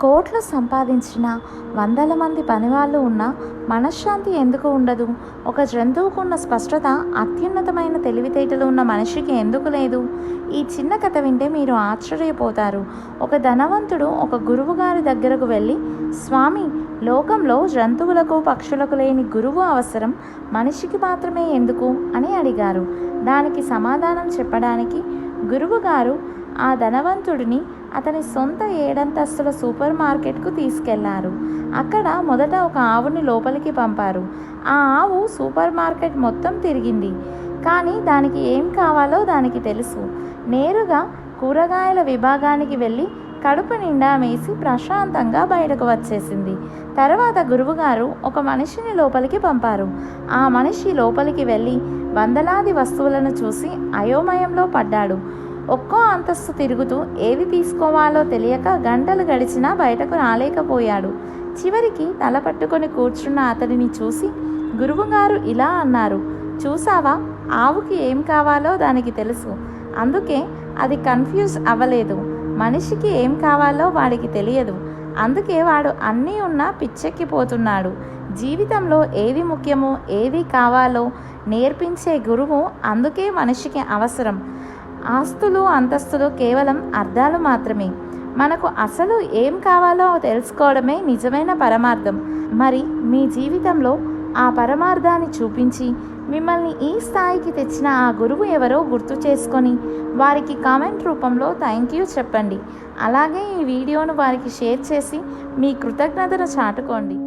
కోట్లు సంపాదించిన వందల మంది పనివాళ్ళు ఉన్నా మనశ్శాంతి ఎందుకు ఉండదు? ఒక జంతువుకున్న స్పష్టత అత్యున్నతమైన తెలివితేటలు ఉన్న మనిషికి ఎందుకు లేదు? ఈ చిన్న కథ వింటే మీరు ఆశ్చర్యపోతారు. ఒక ధనవంతుడు ఒక గురువుగారి దగ్గరకు వెళ్ళి, స్వామి, లోకంలో జంతువులకు పక్షులకు లేని గురువు అవసరం మనిషికి మాత్రమే ఎందుకు అని అడిగారు. దానికి సమాధానం చెప్పడానికి గురువుగారు ఆ ధనవంతుడిని అతని సొంత 7 అంతస్తుల సూపర్ మార్కెట్కు తీసుకెళ్లారు. అక్కడ మొదట ఒక ఆవుని లోపలికి పంపారు. ఆ ఆవు సూపర్ మార్కెట్ మొత్తం తిరిగింది. కానీ దానికి ఏం కావాలో దానికి తెలుసు. నేరుగా కూరగాయల విభాగానికి వెళ్ళి కడుపు నిండా మేసి ప్రశాంతంగా బయటకు వచ్చేసింది. తర్వాత గురువుగారు ఒక మనిషిని లోపలికి పంపారు. ఆ మనిషి లోపలికి వెళ్ళి వందలాది వస్తువులను చూసి అయోమయంలో పడ్డాడు. ఒక్కో అంతస్తు తిరుగుతూ ఏది తీసుకోవాలో తెలియక గంటలు గడిచినా బయటకు రాలేకపోయాడు. చివరికి తల పట్టుకొని కూర్చున్న అతడిని చూసి గురువుగారు ఇలా అన్నారు, చూసావా, ఆవుకి ఏం కావాలో దానికి తెలుసు, అందుకే అది కన్ఫ్యూజ్ అవ్వలేదు. మనిషికి ఏం కావాలో వాడికి తెలియదు, అందుకే వాడు అన్నీ ఉన్నా పిచ్చెక్కిపోతున్నాడు. జీవితంలో ఏది ముఖ్యమో ఏది కావాలో నేర్పించే గురువు అందుకే మనిషికి అవసరం. ఆస్తులు అంతస్తులు కేవలం అర్థాలు మాత్రమే. మనకు అసలు ఏం కావాలో తెలుసుకోవడమే నిజమైన పరమార్థం. మరి మీ జీవితంలో ఆ పరమార్థాన్ని చూపించి మిమ్మల్ని ఈ స్థాయికి తెచ్చిన ఆ గురువు ఎవరో గుర్తు చేసుకొని వారికి కామెంట్ రూపంలో థ్యాంక్ యూ చెప్పండి. అలాగే ఈ వీడియోను వారికి షేర్ చేసి మీ కృతజ్ఞతను చాటుకోండి.